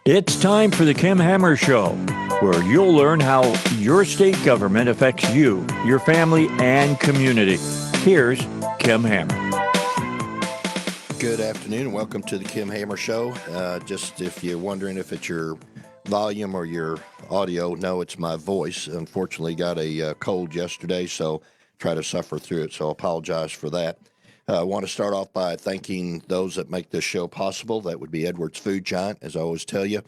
It's time for the Kim Hammer Show, where you'll learn how your state government affects you, your family, and community. Here's Kim Hammer. Good afternoon and welcome to the Kim Hammer Show. Just if you're wondering if it's your volume or your audio, no, it's my voice. Unfortunately, got a cold yesterday, so try to suffer through it, so I apologize for that. I want to start off by thanking those that make this show possible. That would be Edwards Food Giant, as I always tell you.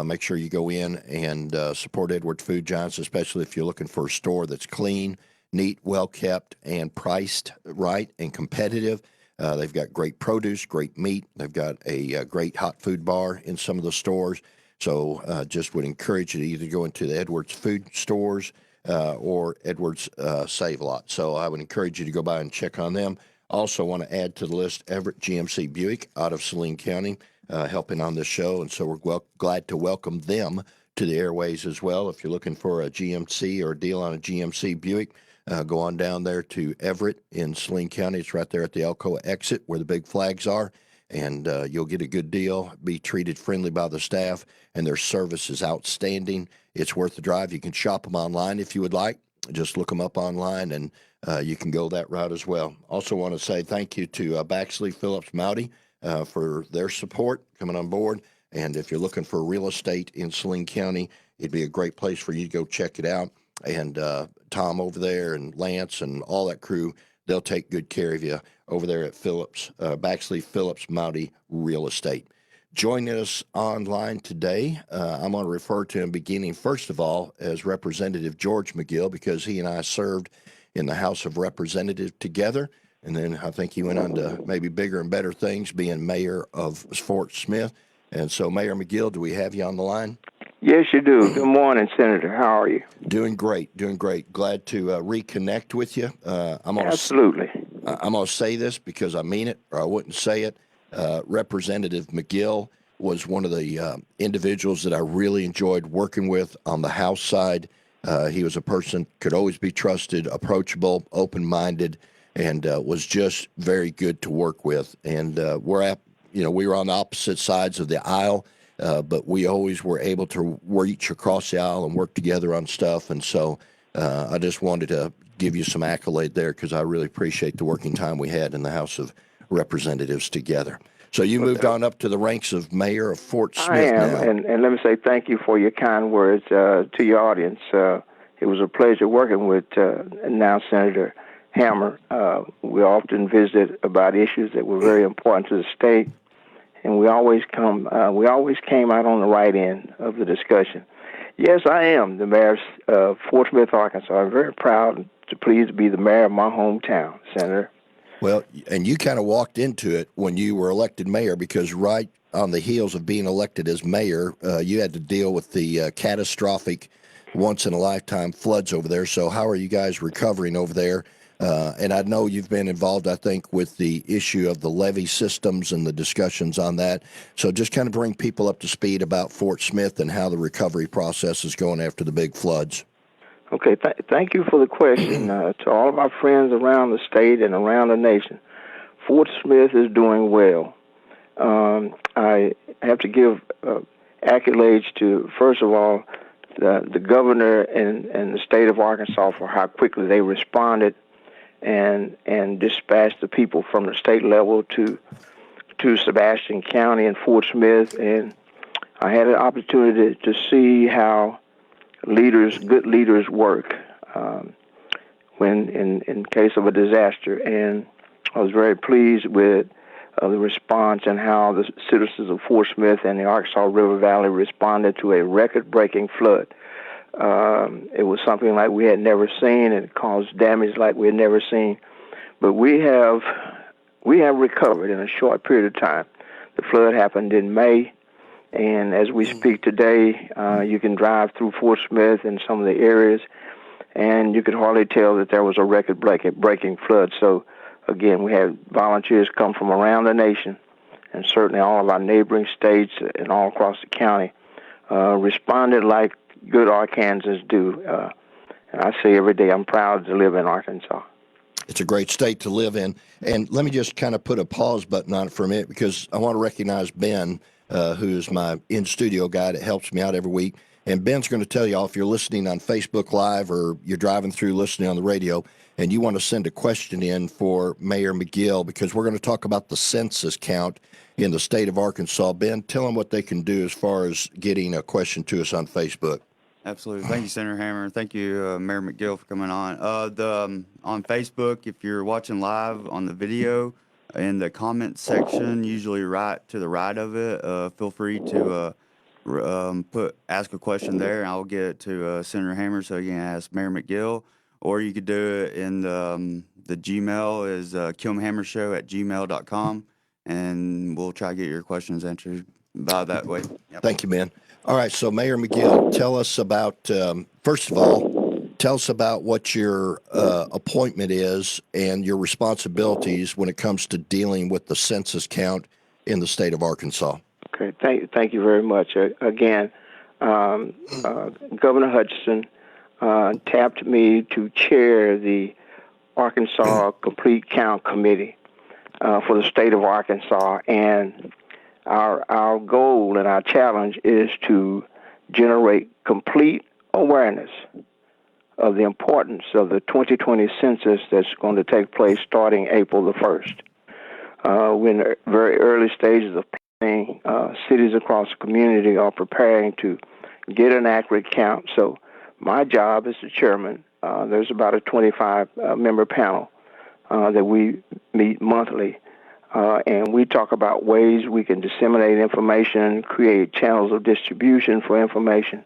Make sure you go in and support Edwards Food Giants, especially if you're looking for a store that's clean, neat, well-kept, and priced right and competitive. They've got great produce, great meat. They've got a great hot food bar in some of the stores. So just would encourage you to either go into the Edwards Food stores or Edwards Save Lot. So I would encourage you to go by and check on them. Also want to add to the list Everett GMC Buick out of Saline County, helping on this show. And so we're glad to welcome them to the airways as well. If you're looking for a GMC or a deal on a GMC Buick, go on down there to Everett in Saline County. It's right there at the Elko exit where the big flags are, and you'll get a good deal, be treated friendly by the staff, and their service is outstanding. It's worth the drive. You can shop them online if you would like. Just look them up online, and you can go that route as well. Also want to say thank you to Baxley Phillips Mouty for their support coming on board. And if you're looking for real estate in Saline County, it'd be a great place for you to go check it out. And Tom over there and Lance and all that crew, they'll take good care of you over there at Baxley Phillips Mouty Real Estate. Joining us online today, I'm going to refer to him beginning, first of all, as Representative George McGill, because he and I served in the House of Representatives together. And then I think he went on to maybe bigger and better things, being mayor of Fort Smith. And so, Mayor McGill, do we have you on the line? Yes, you do. Good morning, Senator. How are you? Doing great, doing great. Glad to reconnect with you. Absolutely. I'm going to say this because I mean it, or I wouldn't say it. Representative McGill was one of the individuals that I really enjoyed working with on the House side. He was a person could always be trusted, approachable, open-minded, and was just very good to work with. And we were on the opposite sides of the aisle, but we always were able to reach across the aisle and work together on stuff. And so I just wanted to give you some accolade there because I really appreciate the working time we had in the House of Representatives together. So you moved on up to the ranks of mayor of Fort Smith. I am, now. and let me say thank you for your kind words to your audience. It was a pleasure working with now Senator Hammer. We often visited about issues that were very important to the state, and we always came out on the right end of the discussion. Yes, I am the mayor of Fort Smith, Arkansas. I'm very proud and pleased to be the mayor of my hometown, Senator. Well, and you kind of walked into it when you were elected mayor, because right on the heels of being elected as mayor, you had to deal with the catastrophic once-in-a-lifetime floods over there. So how are you guys recovering over there? And I know you've been involved, I think, with the issue of the levee systems and the discussions on that. So just kind of bring people up to speed about Fort Smith and how the recovery process is going after the big floods. Okay, thank you for the question. To all of our friends around the state and around the nation, Fort Smith is doing well. I have to give accolades to, first of all, the governor and the state of Arkansas for how quickly they responded and dispatched the people from the state level to Sebastian County and Fort Smith. And I had an opportunity to see how good leaders work when in case of a disaster, and I was very pleased with the response and how the citizens of Fort Smith and the Arkansas River Valley responded to a record-breaking flood. It was something like we had never seen, and it caused damage like we had never seen. But we have recovered in a short period of time. The flood happened in May. And as we speak today, you can drive through Fort Smith and some of the areas, and you could hardly tell that there was a record-breaking flood. So, again, we had volunteers come from around the nation, and certainly all of our neighboring states and all across the county responded like good Arkansans do. And I say every day I'm proud to live in Arkansas. It's a great state to live in. And let me just kind of put a pause button on it for a minute, because I want to recognize Ben. who is my in-studio guy that helps me out every week. And Ben's going to tell y'all if you're listening on Facebook Live or you're driving through listening on the radio and you want to send a question in for Mayor McGill, because we're going to talk about the census count in the state of Arkansas. Ben, tell them what they can do as far as getting a question to us on Facebook. Absolutely. Thank you, Senator Hammer. Thank you, Mayor McGill, for coming on. On Facebook, if you're watching live on the video, in the comments section, usually right to the right of it, feel free to ask a question there, and I'll get it to Senator Hammer so you can ask Mayor McGill. Or you could do it in the Gmail is kilmhammershow@gmail.com, and we'll try to get your questions answered by that way. Yep. Thank you, Ben. All right, so Mayor McGill, tell us about, first of all, tell us about what your appointment is and your responsibilities when it comes to dealing with the census count in the state of Arkansas. Okay, thank you very much. Again, Governor Hutchinson tapped me to chair the Arkansas Complete Count Committee for the state of Arkansas, and our goal and our challenge is to generate complete awareness of the importance of the 2020 census that's going to take place starting April the 1st. We're in the very early stages of planning. Cities across the community are preparing to get an accurate count. So my job as the chairman, there's about a 25-member panel that we meet monthly. And we talk about ways we can disseminate information, create channels of distribution for information.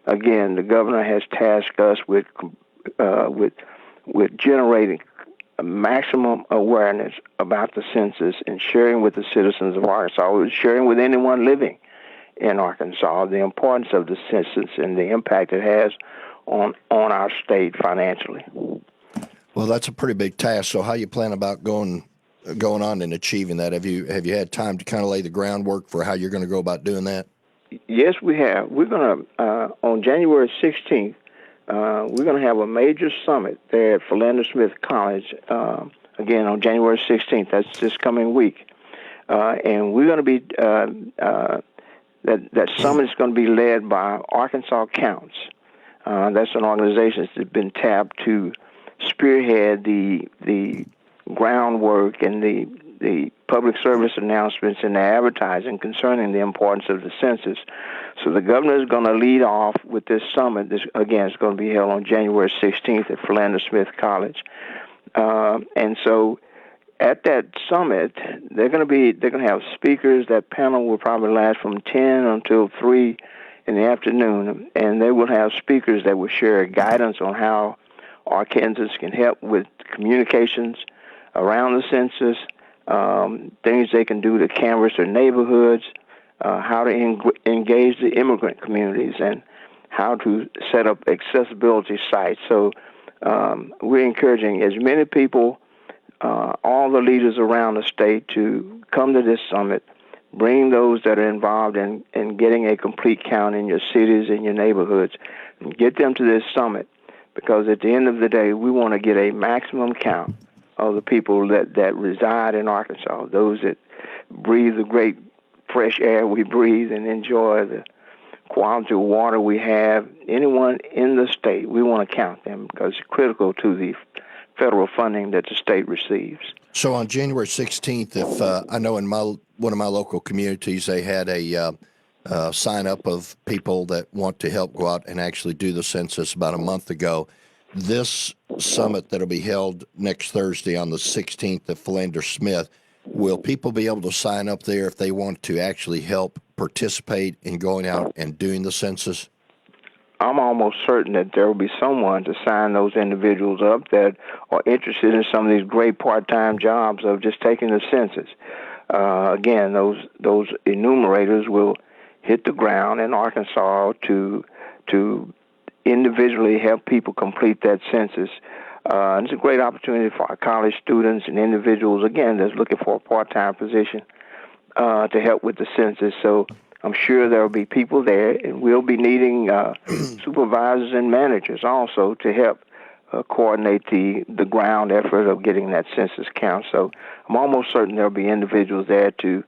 Again, the governor has tasked us with generating a maximum awareness about the census and sharing with the citizens of Arkansas, sharing with anyone living in Arkansas the importance of the census and the impact it has on our state financially. Well, that's a pretty big task. So how you plan about going on and achieving that? Have you had time to kind of lay the groundwork for how you're going to go about doing that? Yes, we have. We're going to, on January 16th, we're going to have a major summit there at Philander Smith College, again, on January 16th. That's this coming week. And we're going to be, that summit is going to be led by Arkansas Counts. That's an organization that's been tapped to spearhead the groundwork and the public service announcements and the advertising concerning the importance of the census. So the governor is going to lead off with this summit. This, again, is going to be held on January 16th at Philander Smith College. And so at that summit, they're going to have speakers. That panel will probably last from 10 until 3 in the afternoon, and they will have speakers that will share guidance on how Arkansans can help with communications around the census, things they can do to canvass their neighborhoods, how to engage the immigrant communities, and how to set up accessibility sites. So we're encouraging as many people, all the leaders around the state, to come to this summit, bring those that are involved in getting a complete count in your cities and your neighborhoods, and get them to this summit, because at the end of the day, we want to get a maximum count of the people that reside in Arkansas, those that breathe the great fresh air we breathe and enjoy the quality of water we have. Anyone in the state, we want to count them because it's critical to the federal funding that the state receives. So on January 16th, if I know in one of my local communities, they had a sign up of people that want to help go out and actually do the census about a month ago. This summit that'll be held next Thursday on the 16th at Philander Smith, will people be able to sign up there if they want to actually help participate in going out and doing the census? I'm almost certain that there will be someone to sign those individuals up that are interested in some of these great part-time jobs of just taking the census. Again, those enumerators will hit the ground in Arkansas to individually help people complete that census. And it's a great opportunity for our college students and individuals, again, that's looking for a part-time position to help with the census. So I'm sure there will be people there, and we'll be needing supervisors and managers also to help coordinate the ground effort of getting that census count. So I'm almost certain there will be individuals there to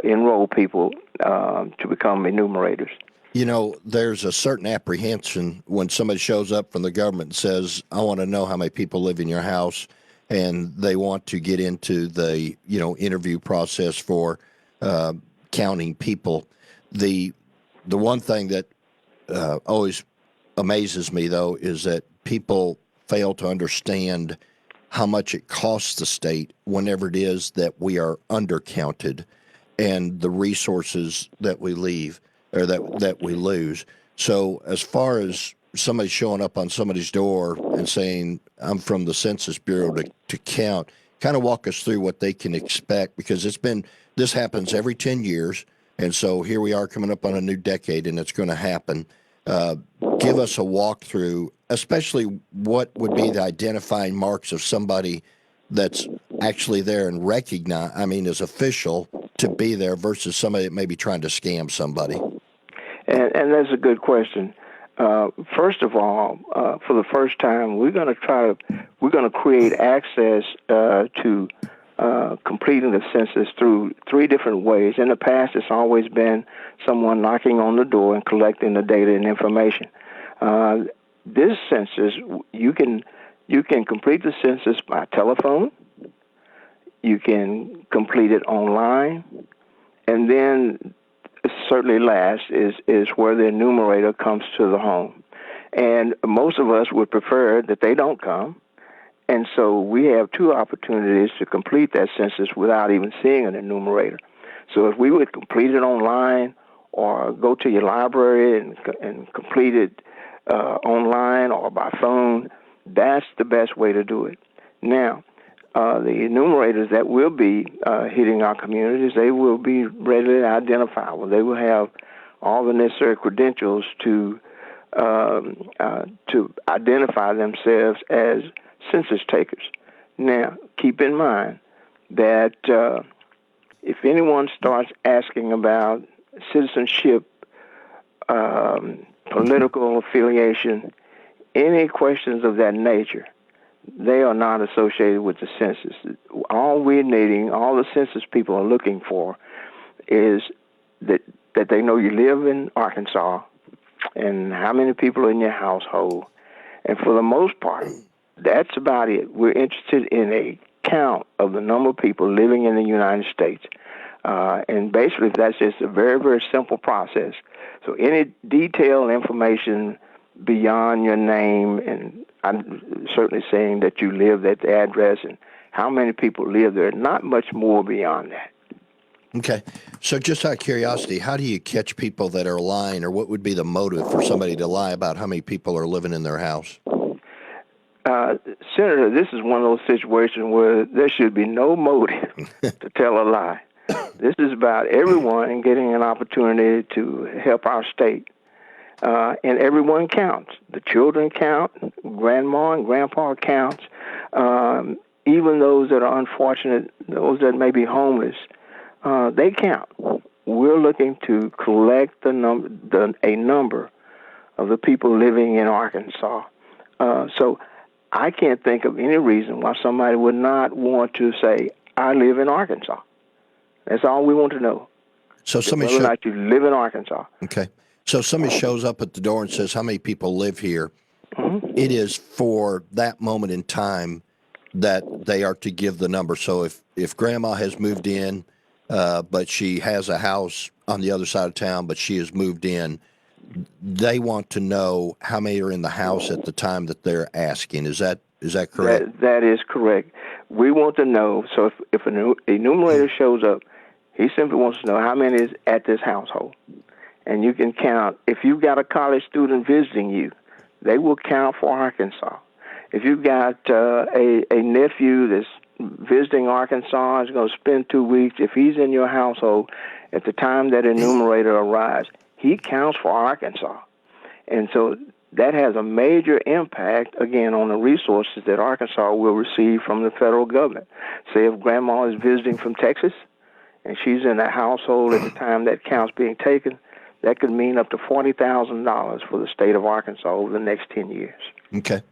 enroll people to become enumerators. You know, there's a certain apprehension when somebody shows up from the government and says, I want to know how many people live in your house, and they want to get into the, interview process for counting people. The one thing that always amazes me, though, is that people fail to understand how much it costs the state whenever it is that we are undercounted and the resources that we leave or that we lose. So as far as somebody showing up on somebody's door and saying, I'm from the Census Bureau to count, kind of walk us through what they can expect, because this happens every 10 years. And so here we are coming up on a new decade, and it's going to happen. Give us a walkthrough, especially what would be the identifying marks of somebody that's actually there and is official to be there versus somebody that may be trying to scam somebody. And that's a good question. First of all, for the first time, we're going to create access to completing the census through 3 different ways. In the past, it's always been someone knocking on the door and collecting the data and information. This census, you can complete the census by telephone. You can complete it online, and then certainly last is where the enumerator comes to the home. And most of us would prefer that they don't come. And so we have 2 opportunities to complete that census without even seeing an enumerator. So if we would complete it online or go to your library and complete it online or by phone, that's the best way to do it. Now, the enumerators that will be hitting our communities, they will be readily identifiable. They will have all the necessary credentials to identify themselves as census takers. Now, keep in mind that if anyone starts asking about citizenship, political affiliation, any questions of that nature, they are not associated with the census. All we're needing, all the census people are looking for, is that they know you live in Arkansas and how many people are in your household. And for the most part, that's about it. We're interested in a count of the number of people living in the United States. And basically, that's just a very, very simple process. So any detailed information beyond your name, and I'm certainly saying that you live at the address and how many people live there, not much more beyond that. Okay. So just out of curiosity, how do you catch people that are lying, or what would be the motive for somebody to lie about how many people are living in their house? Senator, this is one of those situations where there should be no motive to tell a lie. This is about everyone getting an opportunity to help our state. And everyone counts. The children count, grandma and grandpa counts, even those that are unfortunate, those that may be homeless, they count. We're looking to collect a number of the people living in Arkansas. So I can't think of any reason why somebody would not want to say, I live in Arkansas. That's all we want to know. So somebody whether or not you live in Arkansas. Okay. So if somebody shows up at the door and says, how many people live here? Mm-hmm. It is for that moment in time that they are to give the number. So if grandma has moved in, but she has a house on the other side of town, but she has moved in, they want to know how many are in the house at the time that they're asking. Is that correct? That is correct. We want to know. So if an enumerator shows up, he simply wants to know how many is at this household. And you can count. If you've got a college student visiting you, they will count for Arkansas. If you've got a nephew that's visiting Arkansas, is going to spend 2 weeks, if he's in your household at the time that enumerator arrives, he counts for Arkansas. And so that has a major impact, again, on the resources that Arkansas will receive from the federal government. Say if grandma is visiting from Texas and she's in a household at the time that count's being taken, that could mean up to $40,000 for the state of Arkansas over the next 10 years. Okay.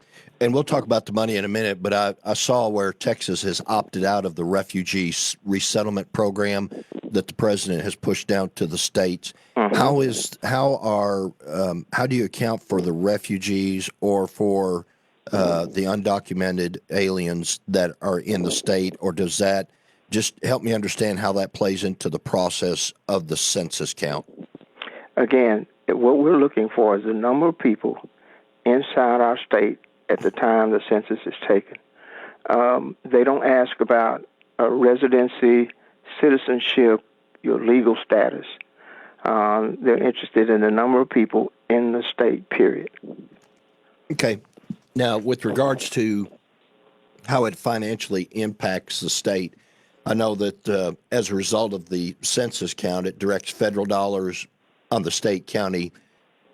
And we'll talk about the money in a minute, but I saw where Texas has opted out of the refugee resettlement program that the president has pushed down to the states. Mm-hmm. How do you account for the refugees or for the undocumented aliens that are in the state, or does that just help me understand how that plays into the process of the census count? Again, what we're looking for is the number of people inside our state at the time the census is taken. They don't ask about residency, citizenship, your legal status. They're interested in the number of people in the state, period. Okay. Now, with regards to how it financially impacts the state, I know that as a result of the census count, it directs federal dollars on the state, county,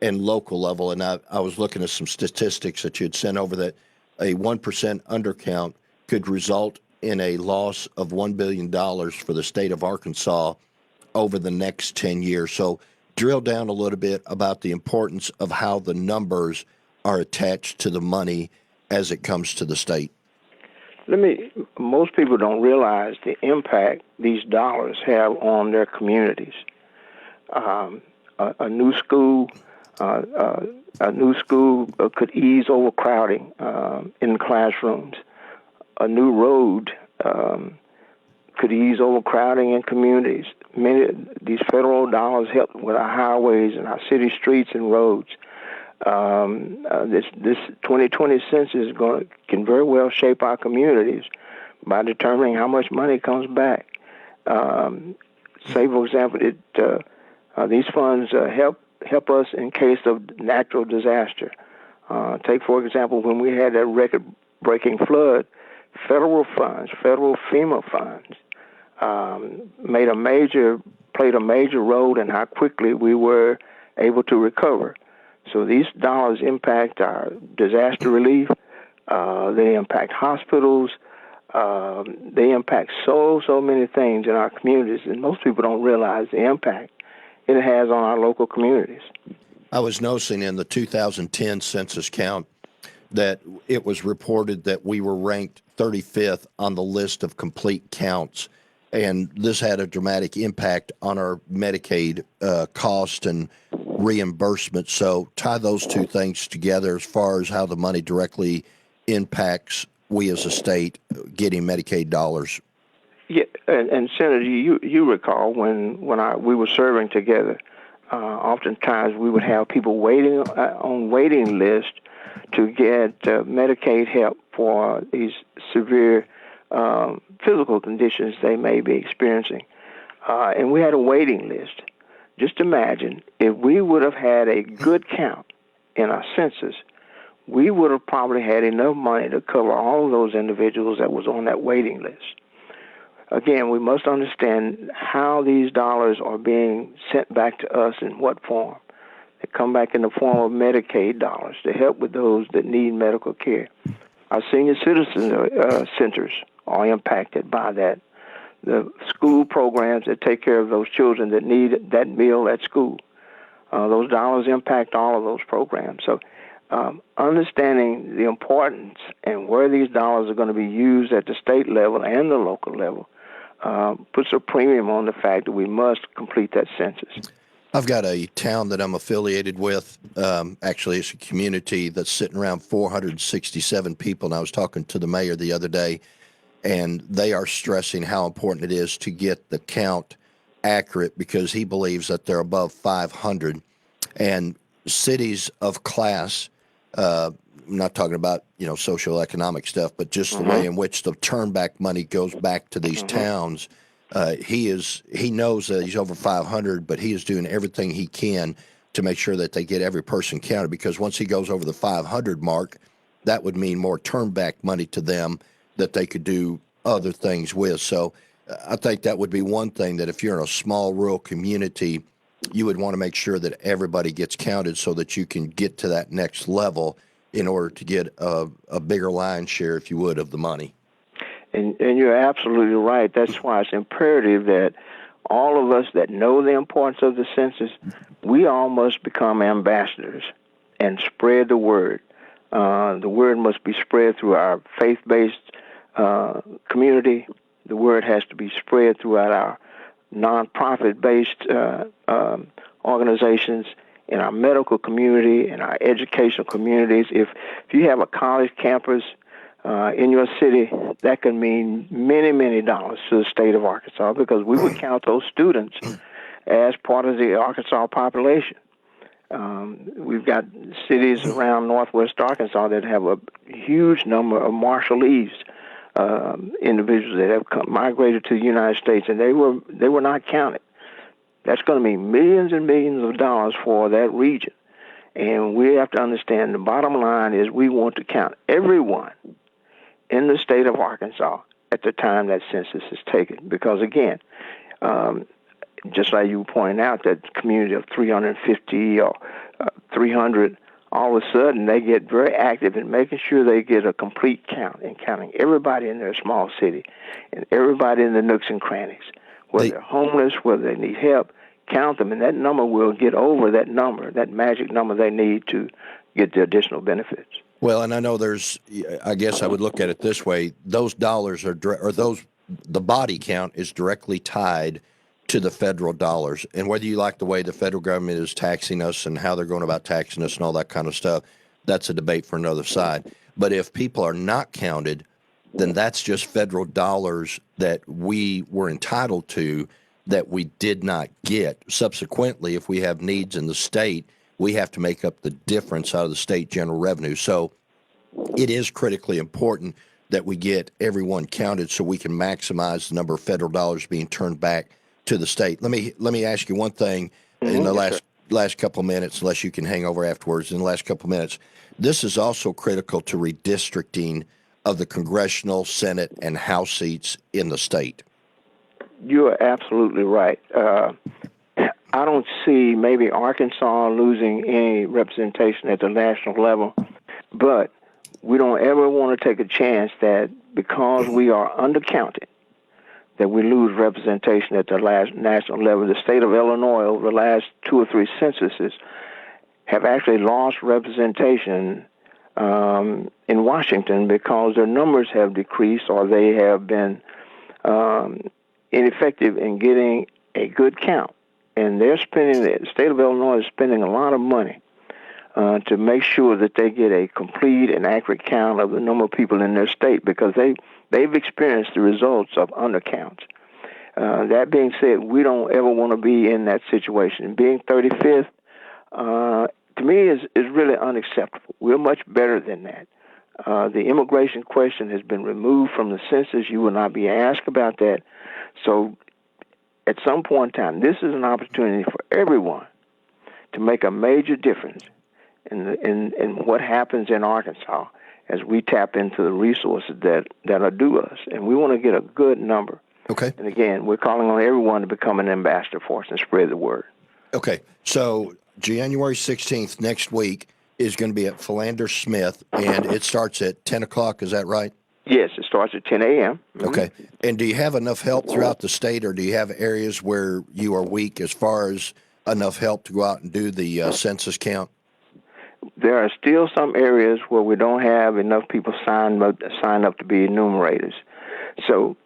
and local level. And I was looking at some statistics that you had sent over that a 1% undercount could result in a loss of $1 billion for the state of Arkansas over the next 10 years. So drill down a little bit about the importance of how the numbers are attached to the money as it comes to the state. Most people don't realize the impact these dollars have on their communities. A new school could ease overcrowding in classrooms. A new road could ease overcrowding in communities. Many of these federal dollars help with our highways and our city streets and roads. This 2020 census can very well shape our communities by determining how much money comes back. Say, for example, these funds help us in case of natural disaster. Take, for example, when we had that record-breaking flood, federal FEMA funds, played a major role in how quickly we were able to recover. So these dollars impact our disaster relief. They impact hospitals. They impact so many things in our communities, and most people don't realize the impact it has on our local communities. I was noticing in the 2010 census count that it was reported that we were ranked 35th on the list of complete counts, and this had a dramatic impact on our Medicaid cost and reimbursement. So tie those two things together as far as how the money directly impacts we as a state getting Medicaid dollars. Yeah, and Senator, you recall when we were serving together, oftentimes we would have people waiting on waiting lists to get Medicaid help for these severe physical conditions they may be experiencing. And we had a waiting list. Just imagine if we would have had a good count in our census, we would have probably had enough money to cover all of those individuals that was on that waiting list. Again, we must understand how these dollars are being sent back to us in what form. They come back in the form of Medicaid dollars to help with those that need medical care. Our senior citizen centers are impacted by that. The school programs that take care of those children that need that meal at school, those dollars impact all of those programs. So understanding the importance and where these dollars are going to be used at the state level and the local level puts a premium on the fact that we must complete that census. I've got a town that I'm affiliated with. Actually, it's a community that's sitting around 467 people, and I was talking to the mayor the other day, and they are stressing how important it is to get the count accurate because he believes that they're above 500. And cities of class, I'm not talking about, socioeconomic stuff, but just the way in which the turn back money goes back to these towns. He knows that he's over 500, but he is doing everything he can to make sure that they get every person counted, because once he goes over the 500 mark, that would mean more turn back money to them that they could do other things with. So I think that would be one thing, that if you're in a small rural community, you would want to make sure that everybody gets counted so that you can get to that next level in order to get a bigger line share, if you would, of the money. And you're absolutely right. That's why it's imperative that all of us that know the importance of the census, we all must become ambassadors and spread the word. The word must be spread through our faith-based community. The word has to be spread throughout our non-profit-based organizations, in our medical community, in our educational communities. If you have a college campus in your city, that can mean many, many dollars to the state of Arkansas, because we would count those students as part of the Arkansas population. We've got cities around northwest Arkansas that have a huge number of Marshallese individuals that have migrated to the United States, and they were not counted. That's going to mean millions and millions of dollars for that region. And we have to understand the bottom line is we want to count everyone in the state of Arkansas at the time that census is taken. Because, again, just like you pointed out, that community of 350 or 300, all of a sudden they get very active in making sure they get a complete count and counting everybody in their small city and everybody in the nooks and crannies. Whether they're homeless, whether they need help, count them, and that number will get over that number, that magic number they need to get the additional benefits. Well, and I know I guess I would look at it this way: those dollars the body count is directly tied to the federal dollars, and whether you like the way the federal government is taxing us and how they're going about taxing us and all that kind of stuff, that's a debate for another side. But if people are not counted, then that's just federal dollars that we were entitled to that we did not get. Subsequently, if we have needs in the state, we have to make up the difference out of the state general revenue. So it is critically important that we get everyone counted so we can maximize the number of federal dollars being turned back to the state. Let me ask you one thing in the last couple of minutes, unless you can hang over afterwards. In the last couple of minutes, this is also critical to redistricting of the congressional, Senate, and House seats in the state. You are absolutely right. I don't see maybe Arkansas losing any representation at the national level, but we don't ever want to take a chance that because we are undercounted, that we lose representation at the last national level. The state of Illinois, over the last 2 or 3 censuses, have actually lost representation in Washington because their numbers have decreased, or they have been ineffective in getting a good count. And the state of Illinois is spending a lot of money to make sure that they get a complete and accurate count of the number of people in their state, because they've experienced the results of undercounts. That being said, we don't ever want to be in that situation. Being 35th, to me, is really unacceptable. We're much better than that. The immigration question has been removed from the census. You will not be asked about that. So at some point in time, this is an opportunity for everyone to make a major difference in what happens in Arkansas as we tap into the resources that are due us. And we want to get a good number. Okay. And again, we're calling on everyone to become an ambassador for us and spread the word. Okay. So January 16th, next week, is going to be at Philander Smith, and it starts at 10 o'clock. Is that right? Yes, it starts at 10 a.m. Mm-hmm. Okay. And do you have enough help throughout the state, or do you have areas where you are weak as far as enough help to go out and do the census count? There are still some areas where we don't have enough people sign up to be enumerators. So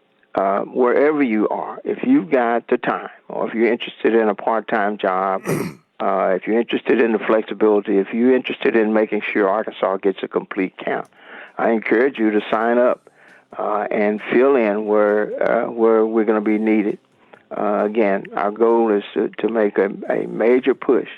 wherever you are, if you've got the time, or if you're interested in a part-time job, if you're interested in the flexibility, if you're interested in making sure Arkansas gets a complete count, I encourage you to sign up and fill in where we're going to be needed. Again, our goal is to make a major push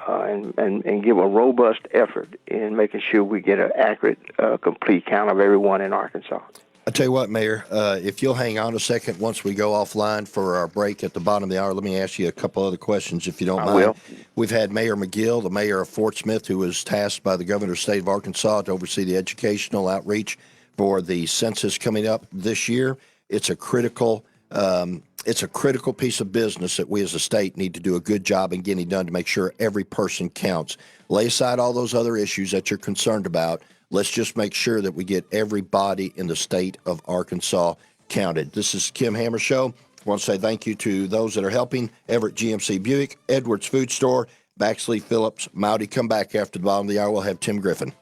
and give a robust effort in making sure we get an accurate, complete count of everyone in Arkansas. I tell you what, Mayor, if you'll hang on a second once we go offline for our break at the bottom of the hour, let me ask you a couple other questions, if you don't mind. Will. We've had Mayor McGill, the mayor of Fort Smith, who was tasked by the governor of the state of Arkansas to oversee the educational outreach for the census coming up this year. It's a critical piece of business that we as a state need to do a good job in getting done to make sure every person counts. Lay aside all those other issues that you're concerned about. Let's just make sure that we get everybody in the state of Arkansas counted. This is Kim Hammer Show. I want to say thank you to those that are helping: Everett GMC Buick, Edwards Food Store, Baxley Phillips, Mowdy. Come back after the bottom of the hour. We'll have Tim Griffin.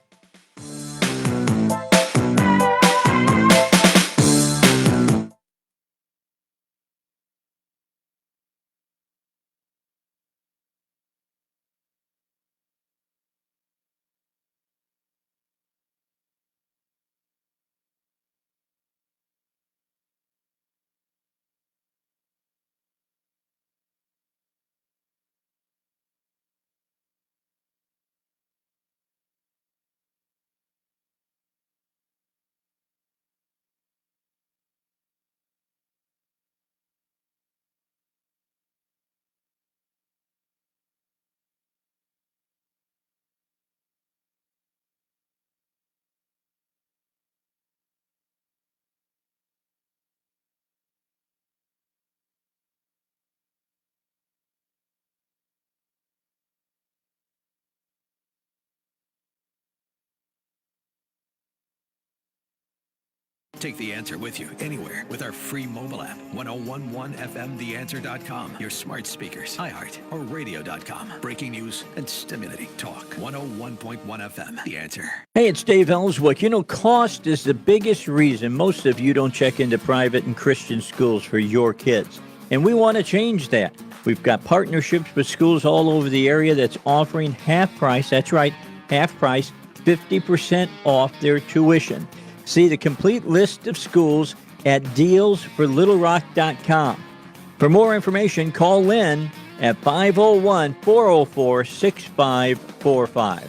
Take The Answer with you anywhere with our free mobile app, 1011fmtheanswer.com, your smart speakers, iHeart, or radio.com. Breaking news and stimulating talk. 101.1 FM, The Answer. Hey, it's Dave Ellswick. You know, cost is the biggest reason most of you don't check into private and Christian schools for your kids. And we want to change that. We've got partnerships with schools all over the area that's offering half price. That's right, half price, 50% off their tuition. See the complete list of schools at dealsforlittlerock.com. For more information, call Lynn at 501-404-6545.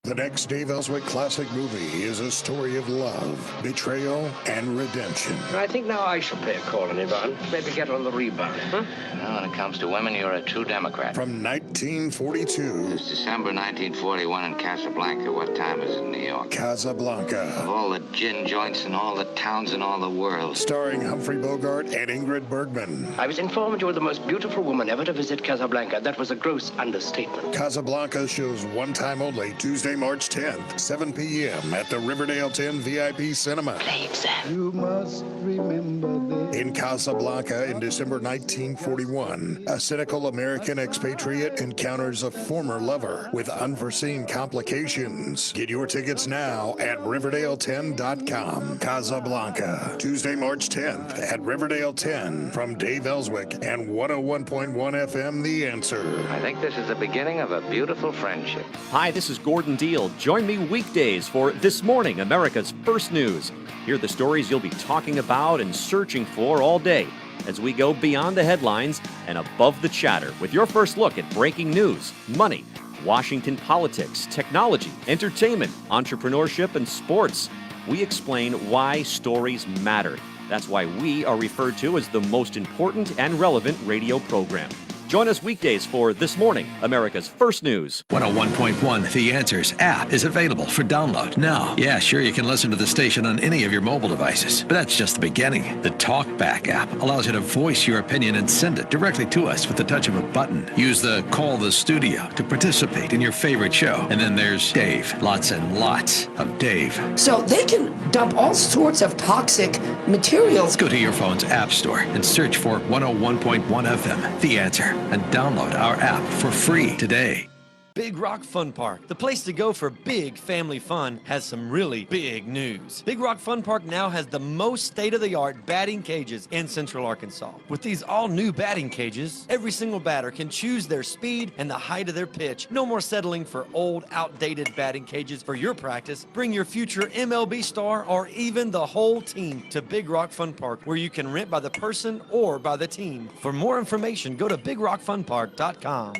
The next Dave Ellswick classic movie is a story of love, betrayal, and redemption. I think now I shall pay a call on Yvonne. Maybe get on the rebound, huh? Well, when it comes to women, you're a true Democrat. From 1942. It's December 1941 in Casablanca. What time is it in New York? Casablanca. Of all the gin joints in all the towns in all the world. Starring Humphrey Bogart and Ingrid Bergman. I was informed you were the most beautiful woman ever to visit Casablanca. That was a gross understatement. Casablanca shows one time only, Tuesday, March 10th, 7 p.m. at the Riverdale 10 VIP Cinema. Play it, Sam. You must remember this. In Casablanca in December 1941, a cynical American expatriate encounters a former lover with unforeseen complications. Get your tickets now at Riverdale10.com. Casablanca, Tuesday, March 10th at Riverdale 10 from Dave Ellswick and 101.1 FM The Answer. I think this is the beginning of a beautiful friendship. Hi, this is Gordon Deal. Join me weekdays for This Morning, America's First News. Hear the stories you'll be talking about and searching for all day as we go beyond the headlines and above the chatter with your first look at breaking news, money, Washington politics, technology, entertainment, entrepreneurship, and sports. We explain why stories matter. That's why we are referred to as the most important and relevant radio program. Join us weekdays for This Morning, America's First News. 101.1 The Answer's app is available for download now. Yeah, sure, you can listen to the station on any of your mobile devices, but that's just the beginning. The TalkBack app allows you to voice your opinion and send it directly to us with the touch of a button. Use the Call the Studio to participate in your favorite show. And then there's Dave. Lots and lots of Dave. So they can dump all sorts of toxic materials. Go to your phone's app store and search for 101.1 FM, The Answer, and download our app for free today. Big Rock Fun Park, the place to go for big family fun, has some really big news. Big Rock Fun Park now has the most state-of-the-art batting cages in Central Arkansas. With these all-new batting cages, every single batter can choose their speed and the height of their pitch. No more settling for old, outdated batting cages for your practice. Bring your future MLB star or even the whole team to Big Rock Fun Park, where you can rent by the person or by the team. For more information, go to BigRockFunPark.com.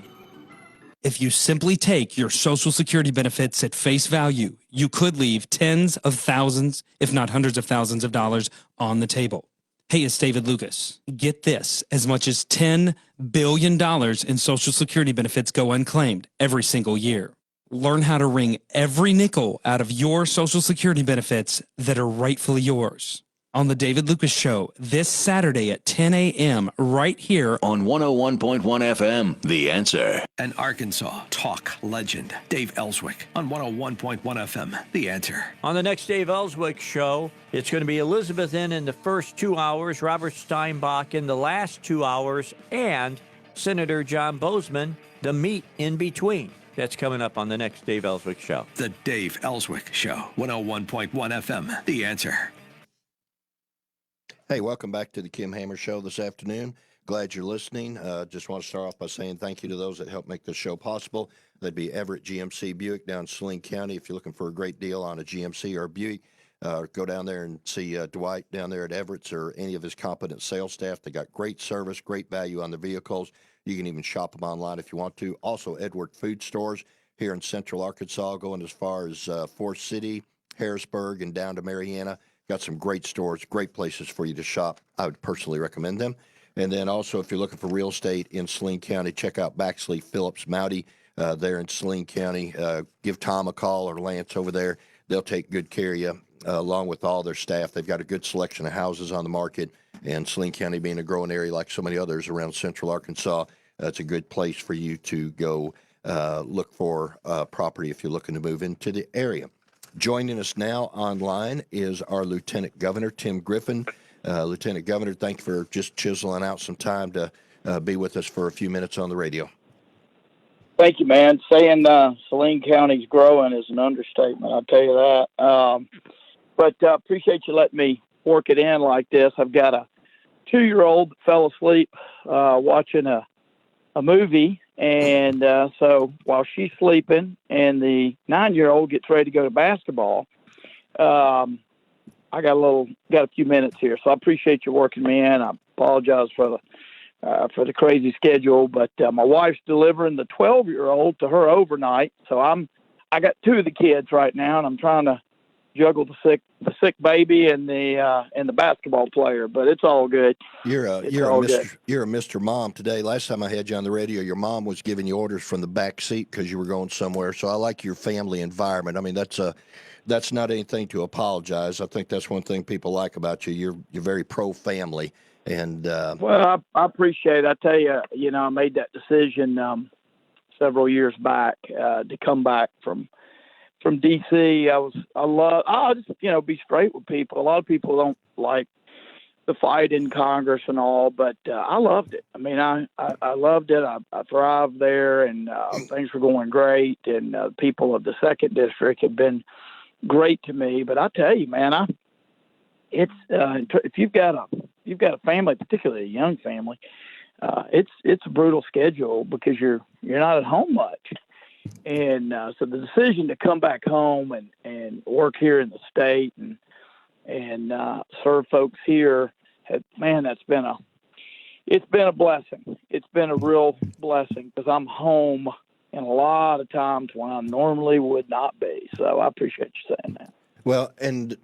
If you simply take your Social Security benefits at face value, you could leave tens of thousands, if not hundreds of thousands of dollars on the table. Hey, it's David Lucas. Get this, as much as $10 billion in Social Security benefits go unclaimed every single year. Learn how to wring every nickel out of your Social Security benefits that are rightfully yours on The David Lucas Show this Saturday at 10 a.m. right here on 101.1 FM, The Answer. An Arkansas talk legend, Dave Ellswick on 101.1 FM, The Answer. On the next Dave Ellswick Show, it's going to be Elizabeth in the first 2 hours, Robert Steinbach in the last 2 hours, and Senator John Bozeman, the meat in between. That's coming up on the next Dave Ellswick Show. The Dave Ellswick Show, 101.1 FM, The Answer. Hey, welcome back to the Kim Hammer Show this afternoon. Glad you're listening. Just want to start off by saying thank you to those that helped make this show possible. That'd be Everett GMC Buick down in Saline County. If you're looking for a great deal on a GMC or a Buick, go down there and see Dwight down there at Everett's or any of his competent sales staff. They got great service, great value on the vehicles. You can even shop them online if you want to. Also, Edward Food Stores here in Central Arkansas, going as far as Forest City, Harrisburg, and down to Marianna. Got some great stores, great places for you to shop. I would personally recommend them. And then also, if you're looking for real estate in Saline County, check out Baxley Phillips Mouty there in Saline County. Give Tom a call or Lance over there. They'll take good care of you, along with all their staff. They've got a good selection of houses on the market. And Saline County being a growing area like so many others around Central Arkansas, it's a good place for you to go look for property if you're looking to move into the area. Joining us now online is our Lieutenant Governor, Tim Griffin. Lieutenant Governor, thank you for just chiseling out some time to be with us for a few minutes on the radio. Thank you, man. Saying Saline County's growing is an understatement, I'll tell you that. But appreciate you letting me work it in like this. I've got a 2-year-old that fell asleep watching a movie, and so while she's sleeping and the 9-year-old gets ready to go to basketball, I got a few minutes here, so I appreciate you working me in. I apologize for the crazy schedule, but my wife's delivering the 12-year-old to her overnight, so I got 2 of the kids right now, and I'm trying to juggle the sick baby and the basketball player, but it's all good. You're a Mr. Mom today. Last time I had you on the radio, your mom was giving you orders from the back seat because you were going somewhere. So I like your family environment. I mean, that's not anything to apologize. I think that's one thing people like about you. You're very pro-family. And well, I appreciate it. I tell you, I made that decision several years back to come back from DC. I'll just be straight with people. A lot of people don't like the fight in Congress and all, but I loved it. I mean, I loved it. I thrived there, and things were going great. And people of the 2nd District have been great to me. But I tell you, man, if you've got a family, particularly a young family, it's a brutal schedule because you're not at home much. And so the decision to come back home and work here in the state and serve folks here, it's been a blessing. It's been a real blessing because I'm home in a lot of times when I normally would not be. So I appreciate you saying that. Well, and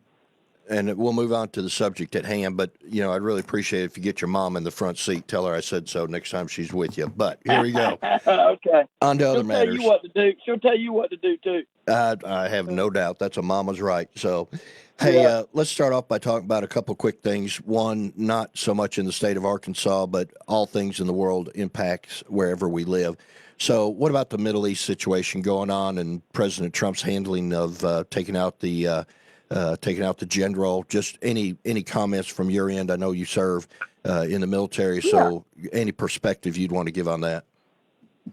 we'll move on to the subject at hand, but, I'd really appreciate it if you get your mom in the front seat. Tell her I said so next time she's with you. But here we go. Okay. On to other matters. She'll tell you what to do. She'll tell you what to do, too. I have no doubt. That's a mama's right. So, hey, let's start off by talking about a couple of quick things. One, not so much in the state of Arkansas, but all things in the world impacts wherever we live. So what about the Middle East situation going on and President Trump's handling of taking out the general? Just any comments from your end? I know you serve in the military, so any perspective you'd want to give on that?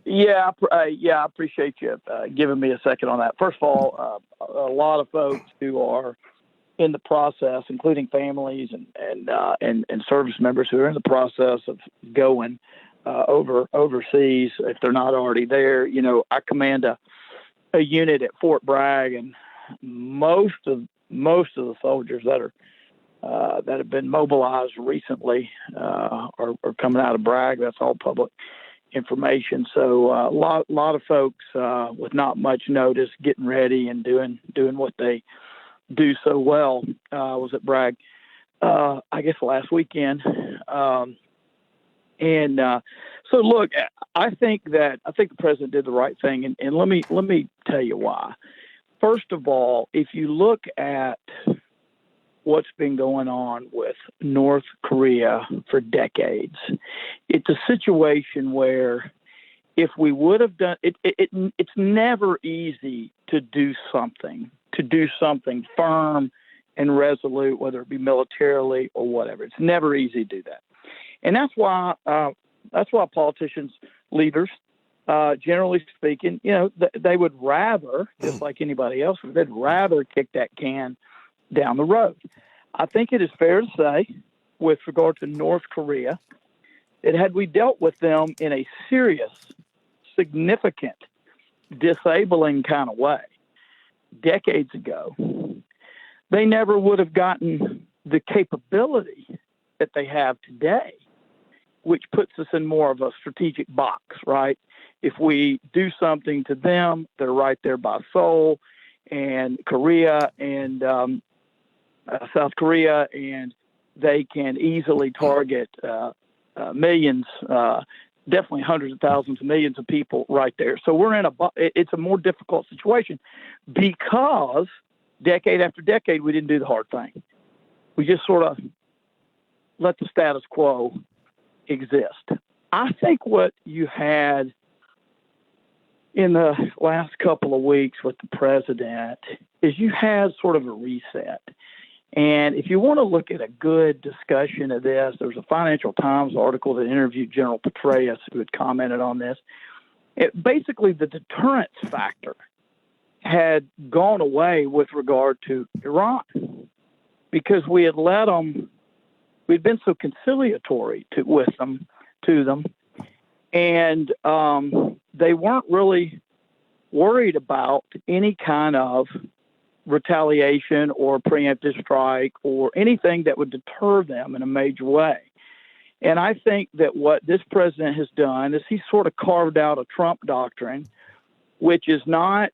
Yeah, I appreciate you giving me a second on that. First of all, a lot of folks who are in the process, including families and service members who are in the process of going overseas, if they're not already there. I command a unit at Fort Bragg, and most of the soldiers that have been mobilized recently are coming out of Bragg. That's all public information. So a lot of folks with not much notice getting ready and doing what they do so well. Was at Bragg, I guess last weekend. So look, I think the president did the right thing, and let me tell you why. First of all, if you look at what's been going on with North Korea for decades, it's a situation where if we would have done it, it's never easy to do something firm and resolute, whether it be militarily or whatever. It's never easy to do that. And that's why politicians, leaders, generally speaking, they would rather, just like anybody else, they'd rather kick that can down the road. I think it is fair to say, with regard to North Korea, that had we dealt with them in a serious, significant, disabling kind of way decades ago, they never would have gotten the capability that they have today, which puts us in more of a strategic box, right? If we do something to them, they're right there by Seoul and Korea and South Korea, and they can easily target millions, definitely hundreds of thousands of millions of people right there. So we're in it's a more difficult situation because decade after decade, we didn't do the hard thing. We just sort of let the status quo exist. I think what you had in the last couple of weeks with the president is you had sort of a reset. And if you want to look at a good discussion of this, there's a Financial Times article that interviewed General Petraeus, who had commented on this. Basically, the deterrence factor had gone away with regard to Iran because we had let them, we'd been so conciliatory to them, and they weren't really worried about any kind of retaliation or preemptive strike or anything that would deter them in a major way. And I think that what this president has done is he sort of carved out a Trump doctrine, which is not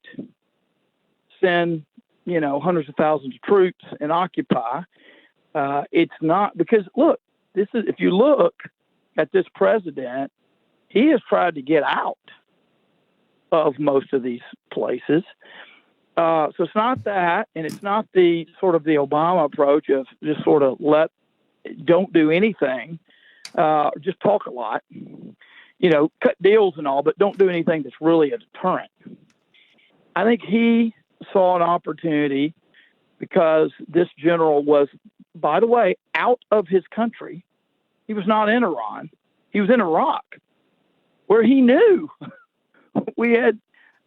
send, hundreds of thousands of troops and occupy. It's not, because look, if you look at this president, he has tried to get out of most of these places. So it's not that, and it's not the sort of the Obama approach of just sort of don't do anything, just talk a lot, cut deals and all, but don't do anything that's really a deterrent. I think he saw an opportunity because this general was, by the way, out of his country. He was not in Iran. He was in Iraq, where he knew we had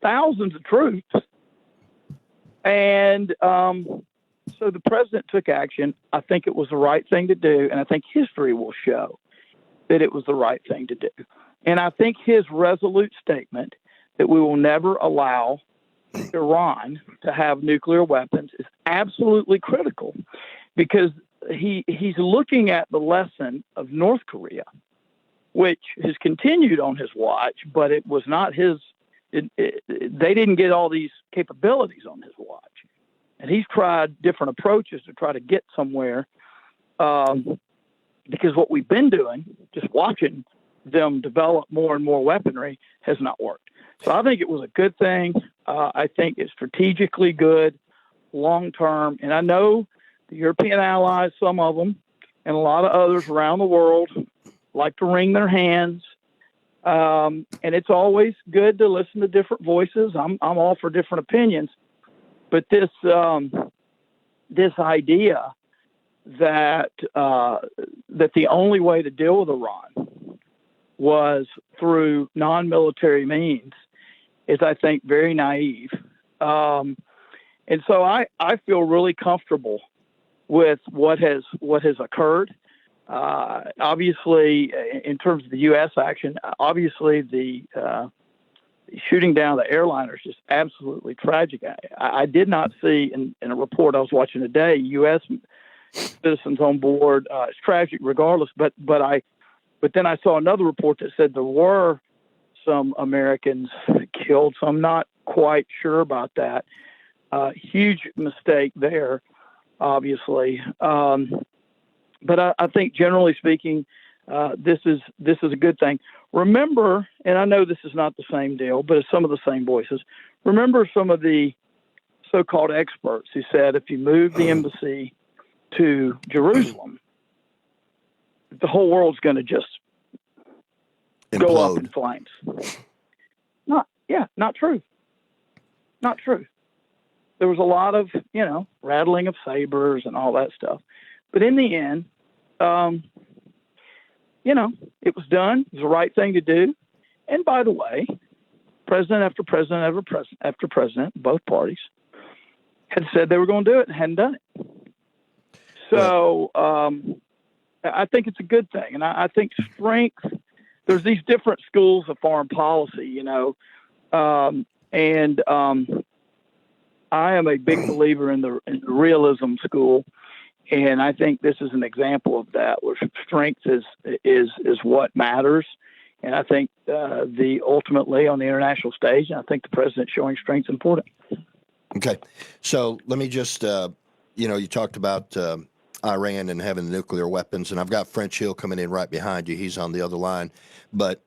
thousands of troops. And so the president took action. I think it was the right thing to do, and I think history will show that it was the right thing to do. And I think his resolute statement that we will never allow Iran to have nuclear weapons is absolutely critical, because he's looking at the lesson of North Korea, which has continued on his watch, but it was not his. They didn't get all these capabilities on his watch. And he's tried different approaches to try to get somewhere, because what we've been doing, just watching them develop more and more weaponry, has not worked. So I think it was a good thing. I think it's strategically good long term. And I know the European allies, some of them, and a lot of others around the world like to wring their hands. And it's always good to listen to different voices. I'm all for different opinions, but this idea that the only way to deal with Iran was through non-military means is, I think, very naive. And so I feel really comfortable with what has occurred. Obviously, in terms of the U.S. action, obviously the shooting down the airliner is just absolutely tragic. I did not see in a report I was watching today, U.S. citizens on board. It's tragic regardless, but then I saw another report that said there were some Americans killed, so I'm not quite sure about that. Huge mistake there, obviously. But I think, generally speaking, this is a good thing. Remember, and I know this is not the same deal, but it's some of the same voices. Remember some of the so-called experts who said if you move the embassy to Jerusalem, the whole world's going to just go up in flames. Not true. Not true. There was a lot of, rattling of sabers and all that stuff. But in the end, it was done. It was the right thing to do. And by the way, president after president after president, both parties, had said they were going to do it and hadn't done it. So I think it's a good thing. And I think strength, there's these different schools of foreign policy, and I am a big believer in the realism school. And I think this is an example of that, where strength is what matters. And I think ultimately on the international stage, and I think the president showing strength is important. Okay. So let me just, you talked about Iran and having nuclear weapons, and I've got French Hill coming in right behind you. He's on the other line. But,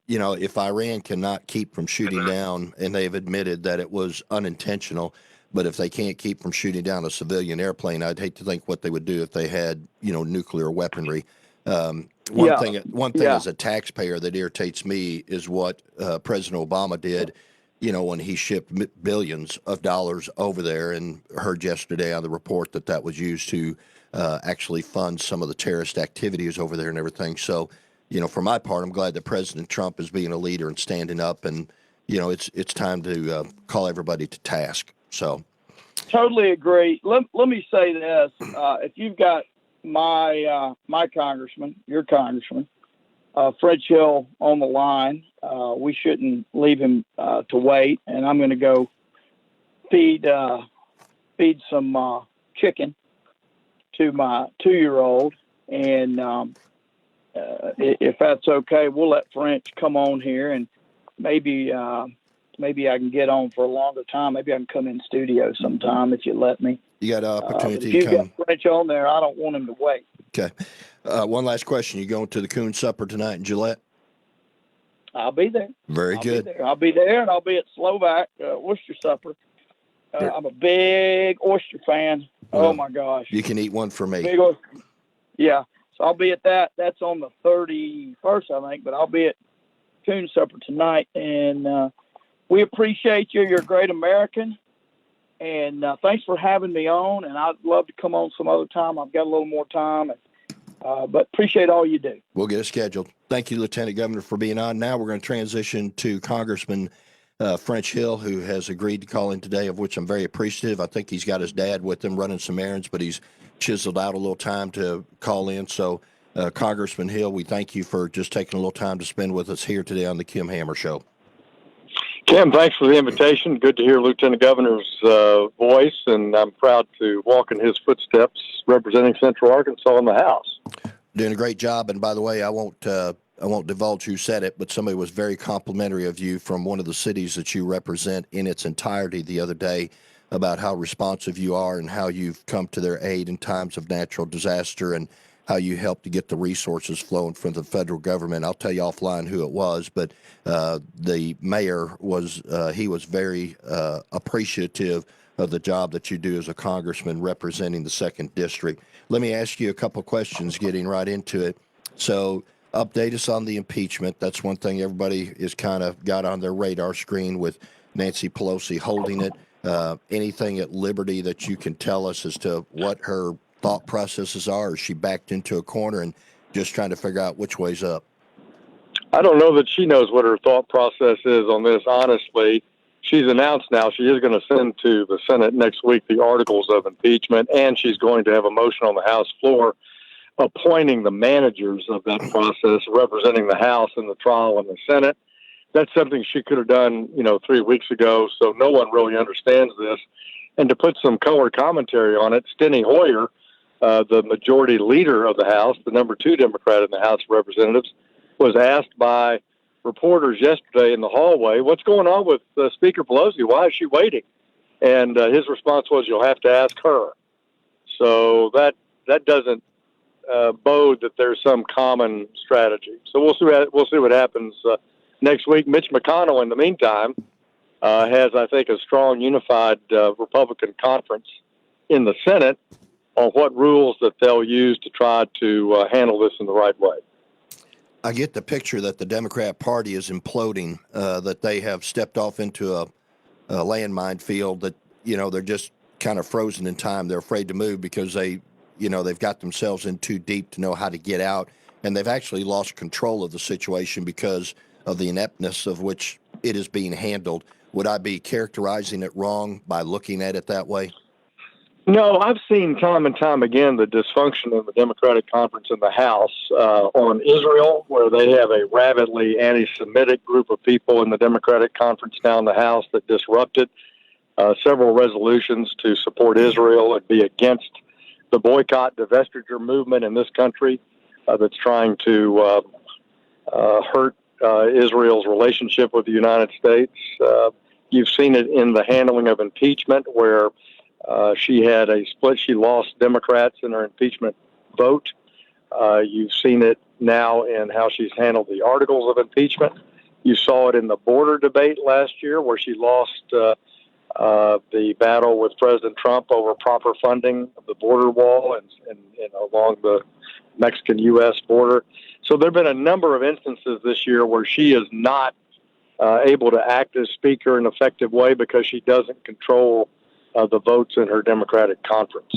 if Iran cannot keep from shooting down, and they've admitted that it was unintentional, but if they can't keep from shooting down a civilian airplane, I'd hate to think what they would do if they had, nuclear weaponry. One thing as a taxpayer that irritates me is what President Obama did when he shipped billions of dollars over there, and heard yesterday on the report that was used to actually fund some of the terrorist activities over there and everything. So, for my part, I'm glad that President Trump is being a leader and standing up, and, it's time to call everybody to task. So. Totally agree. Let me say this. If you've got my congressman, your congressman, Fred Hill on the line, we shouldn't leave him to wait. And I'm going to go feed some chicken to my 2-year-old. And if that's okay, we'll let French come on here, and maybe I can get on for a longer time. Maybe I can come in studio sometime if you let me. You got an opportunity if you to come. Got French on there, I don't want him to wait. Okay. One last question. You going to the Coon Supper tonight in Gillette? I'll be there. Very good. I'll be there, and I'll be at Slovak Oyster Supper. I'm a big oyster fan. Well, oh, my gosh. You can eat one for me. Big oyster. Yeah. So I'll be at that. That's on the 31st, I think, but I'll be at Coon Supper tonight, and we appreciate you. You're a great American, and thanks for having me on. And I'd love to come on some other time. I've got a little more time, but appreciate all you do. We'll get it scheduled. Thank you, Lieutenant Governor, for being on. Now we're going to transition to Congressman French Hill, who has agreed to call in today, of which I'm very appreciative. I think he's got his dad with him running some errands, but he's chiseled out a little time to call in. So, Congressman Hill, we thank you for just taking a little time to spend with us here today on the Kim Hammer Show. Kim, thanks for the invitation. Good to hear Lieutenant Governor's voice, and I'm proud to walk in his footsteps representing Central Arkansas in the House. Doing a great job. And by the way, I won't divulge who said it, but somebody was very complimentary of you from one of the cities that you represent in its entirety the other day about how responsive you are and how you've come to their aid in times of natural disaster and how you help to get the resources flowing from the federal government. I'll tell you offline who it was, but the mayor was very appreciative of the job that you do as a congressman representing the 2nd District. Let me ask you a couple questions getting right into it. So update us on the impeachment. That's one thing everybody is kind of got on their radar screen with Nancy Pelosi holding it. Anything at liberty that you can tell us as to what her thought processes are? Is she backed into a corner and just trying to figure out which way's up? I don't know that she knows what her thought process is on this, honestly. She's announced now she is going to send to the Senate next week the articles of impeachment, and she's going to have a motion on the House floor appointing the managers of that process, representing the House in the trial in the Senate. That's something she could have done, 3 weeks ago, so no one really understands this. And to put some color commentary on it, Steny Hoyer, the majority leader of the House, the number 2 Democrat in the House of Representatives, was asked by reporters yesterday in the hallway, what's going on with Speaker Pelosi? Why is she waiting? And his response was, you'll have to ask her. So that doesn't bode that there's some common strategy. So we'll see what happens next week. Mitch McConnell, in the meantime, has, I think, a strong, unified Republican conference in the Senate on what rules that they'll use to try to handle this in the right way. I get the picture that the Democrat Party is imploding, that they have stepped off into a landmine field, that, they're just kind of frozen in time. They're afraid to move because they've got themselves in too deep to know how to get out. And they've actually lost control of the situation because of the ineptness of which it is being handled. Would I be characterizing it wrong by looking at it that way? No, I've seen time and time again the dysfunction in the Democratic Conference in the House on Israel, where they have a rabidly anti-Semitic group of people in the Democratic Conference now in the House that disrupted several resolutions to support Israel and be against the boycott, divestiture movement in this country that's trying to hurt Israel's relationship with the United States. You've seen it in the handling of impeachment, where she had a split. She lost Democrats in her impeachment vote. You've seen it now in how she's handled the articles of impeachment. You saw it in the border debate last year, where she lost the battle with President Trump over proper funding of the border wall and along the Mexican U.S. border. So there have been a number of instances this year where she has not able to act as Speaker in an effective way because she doesn't control the votes in her Democratic conference.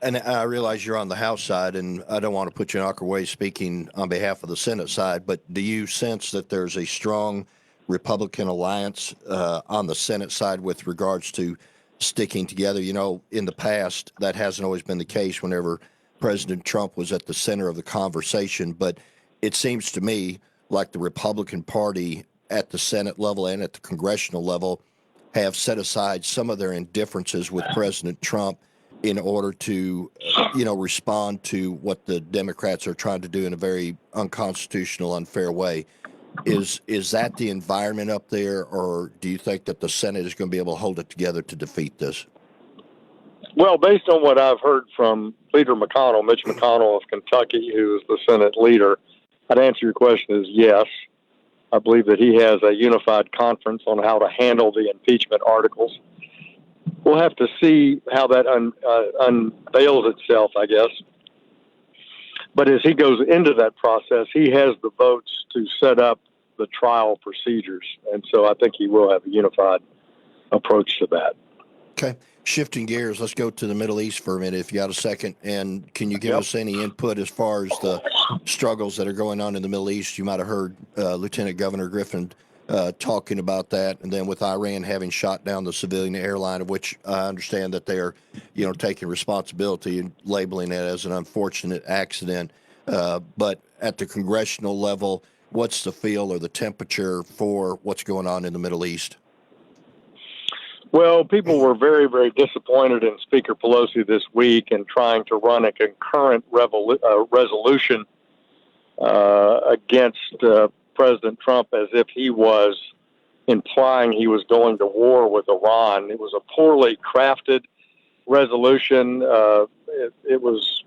And I realize you're on the House side, and I don't want to put you in an awkward way speaking on behalf of the Senate side, but do you sense that there's a strong Republican alliance on the Senate side with regards to sticking together? You know, in the past, that hasn't always been the case whenever President Trump was at the center of the conversation, but it seems to me like the Republican Party at the Senate level and at the congressional level have set aside some of their indifferences with President Trump in order to, respond to what the Democrats are trying to do in a very unconstitutional, unfair way. Is that the environment up there, or do you think that the Senate is going to be able to hold it together to defeat this? Well, based on what I've heard from Leader McConnell, Mitch McConnell of Kentucky, who is the Senate leader, I'd answer your question is yes. I believe that he has a unified conference on how to handle the impeachment articles. We'll have to see how that unveils itself, I guess. But as he goes into that process, he has the votes to set up the trial procedures. And so I think he will have a unified approach to that. Okay. Shifting gears, let's go to the Middle East for a minute, if you got a second. And can you give us any input as far as the struggles that are going on in the Middle East? You might have heard Lieutenant Governor Griffin talking about that. And then with Iran having shot down the civilian airline, of which I understand that they are, taking responsibility and labeling it as an unfortunate accident. But at the congressional level, what's the feel or the temperature for what's going on in the Middle East? Well, people were very, very disappointed in Speaker Pelosi this week in trying to run a concurrent resolution against President Trump as if he was implying he was going to war with Iran. It was a poorly crafted resolution. It was,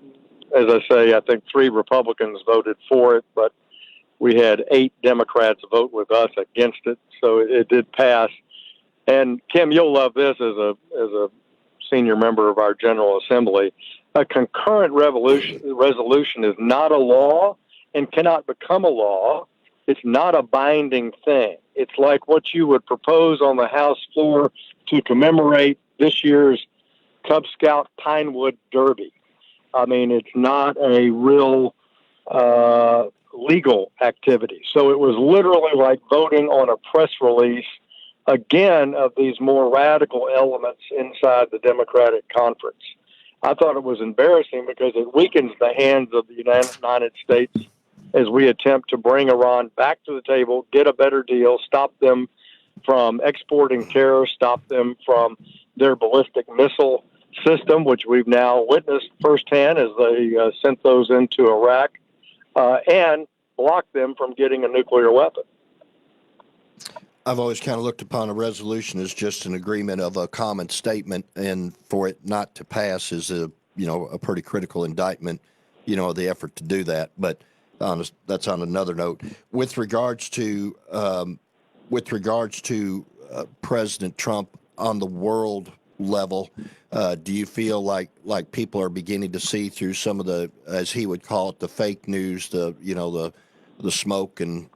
as I say, I think 3 Republicans voted for it, but we had 8 Democrats vote with us against it, so it did pass. And Kim, you'll love this as a senior member of our General Assembly. A concurrent resolution is not a law and cannot become a law. It's not a binding thing. It's like what you would propose on the House floor to commemorate this year's Cub Scout Pinewood Derby. I mean, it's not a real legal activity. So it was literally like voting on a press release, again, of these more radical elements inside the Democratic conference. I thought it was embarrassing because it weakens the hands of the United States as we attempt to bring Iran back to the table, get a better deal, stop them from exporting terror, stop them from their ballistic missile system, which we've now witnessed firsthand as they sent those into Iraq, and block them from getting a nuclear weapon. I've always kind of looked upon a resolution as just an agreement of a common statement, and for it not to pass is a pretty critical indictment, of the effort to do that. But that's on another note. With regards to President Trump on the world level, do you feel like people are beginning to see through some of the, as he would call it, the fake news, the smoke and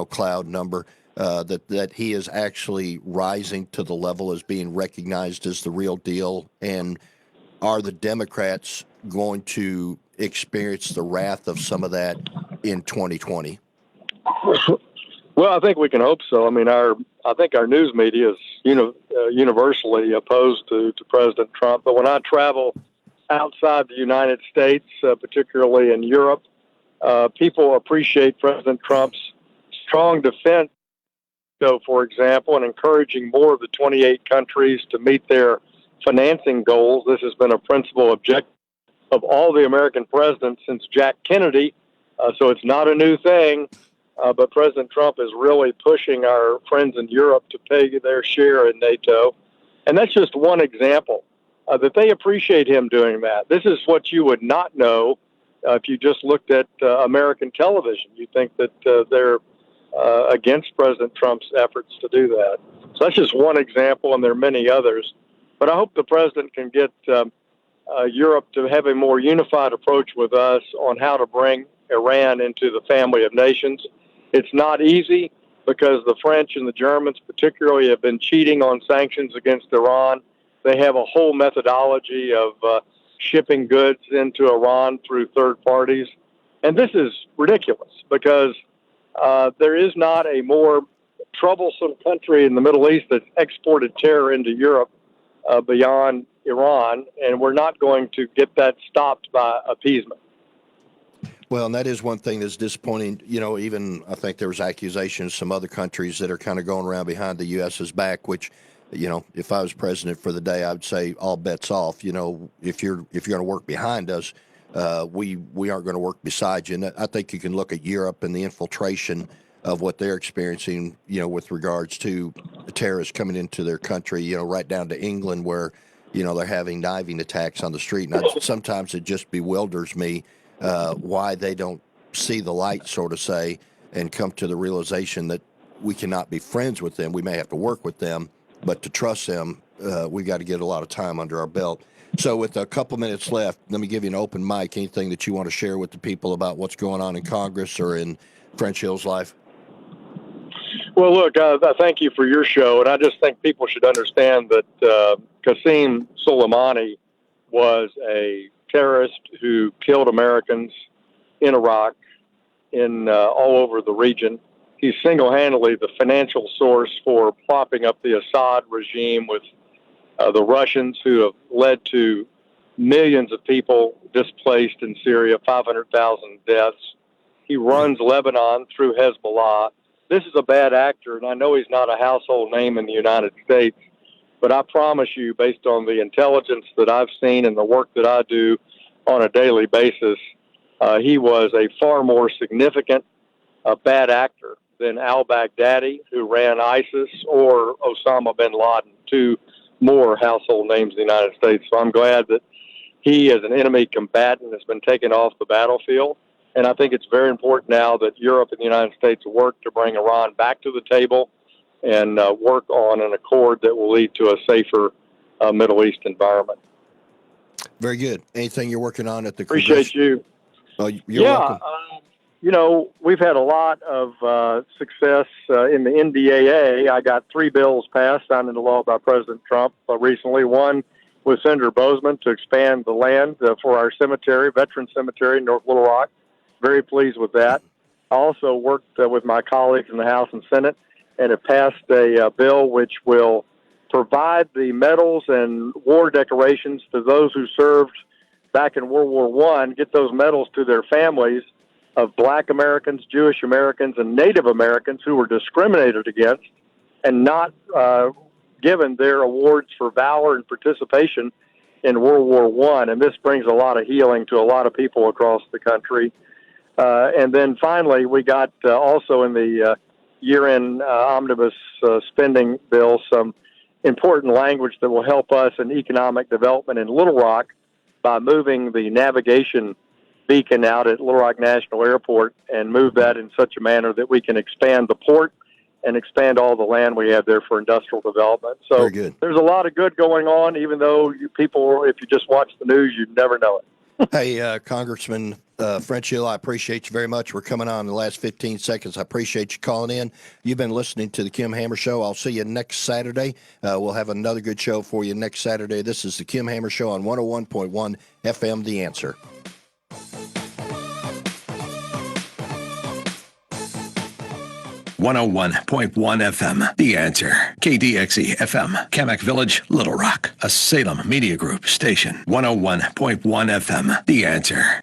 cloud number? That he is actually rising to the level as being recognized as the real deal? And are the Democrats going to experience the wrath of some of that in 2020? Well, I think we can hope so. I mean, I think our news media is universally opposed to President Trump. But when I travel outside the United States, particularly in Europe, people appreciate President Trump's strong defense. So, for example, and encouraging more of the 28 countries to meet their financing goals. This has been a principal objective of all the American presidents since Jack Kennedy, so it's not a new thing. But President Trump is really pushing our friends in Europe to pay their share in NATO. And that's just one example that they appreciate him doing that. This is what you would not know if you just looked at American television. You think that they're against President Trump's efforts to do that. So that's just one example, and there are many others. But I hope the president can get Europe to have a more unified approach with us on how to bring Iran into the family of nations. It's not easy, because the French and the Germans particularly have been cheating on sanctions against Iran. They have a whole methodology of shipping goods into Iran through third parties. And this is ridiculous because there is not a more troublesome country in the Middle East that's exported terror into Europe beyond Iran, and we're not going to get that stopped by appeasement. Well, and that is one thing that's disappointing. You know, even I think there was accusations some other countries that are kind of going around behind the U.S.'s back, which, you know, if I was president for the day, I would say all bets off. You know, if you're going to work behind us, we aren't going to work beside you. And I think you can look at Europe and the infiltration of what they're experiencing, you know, with regards to the terrorists coming into their country, you know, right down to England where, you know, they're having knifing attacks on the street. And sometimes it just bewilders me why they don't see the light, so to say, and come to the realization that we cannot be friends with them. We may have to work with them, but to trust them, we got to get a lot of time under our belt. So with a couple minutes left, let me give you an open mic. Anything that you want to share with the people about what's going on in Congress or in French Hill's life? Well, look, thank you for your show. And I just think people should understand that Qasem Soleimani was a terrorist who killed Americans in Iraq, in all over the region. He's single-handedly the financial source for propping up the Assad regime with the Russians, who have led to millions of people displaced in Syria, 500,000 deaths. He runs Lebanon through Hezbollah. This is a bad actor, and I know he's not a household name in the United States, but I promise you, based on the intelligence that I've seen and the work that I do on a daily basis, he was a far more significant bad actor than al-Baghdadi, who ran ISIS, or Osama bin Laden, two more household names in the United States. So I'm glad that he, as an enemy combatant, has been taken off the battlefield. And I think it's very important now that Europe and the United States work to bring Iran back to the table and work on an accord that will lead to a safer Middle East environment. Very good. Anything you're working on at the Appreciate you. Oh, you're welcome. You know, we've had a lot of success in the NDAA. I got 3 bills passed, signed into law by President Trump recently. One with Senator Bozeman to expand the land for our cemetery, Veteran Cemetery in North Little Rock. Very pleased with that. I also worked with my colleagues in the House and Senate and have passed a bill which will provide the medals and war decorations to those who served back in World War I, get those medals to their families of Black Americans, Jewish Americans, and Native Americans who were discriminated against and not given their awards for valor and participation in World War I. And this brings a lot of healing to a lot of people across the country. And then finally, we got also in the year-end omnibus spending bill some important language that will help us in economic development in Little Rock by moving the navigation beacon out at Little Rock National Airport and move that in such a manner that we can expand the port and expand all the land we have there for industrial development. So there's a lot of good going on, even though you people, if you just watch the news, you'd never know it. Hey, Congressman French Hill, I appreciate you very much. We're coming on in the last 15 seconds. I appreciate you calling in. You've been listening to the Kim Hammer Show. I'll see you next Saturday. We'll have another good show for you next Saturday. This is the Kim Hammer Show on 101.1 FM, The Answer. .1 FM, The Answer. KDXE FM, Kamak Village, Little Rock. A Salem Media Group station. 101.1 FM, The Answer.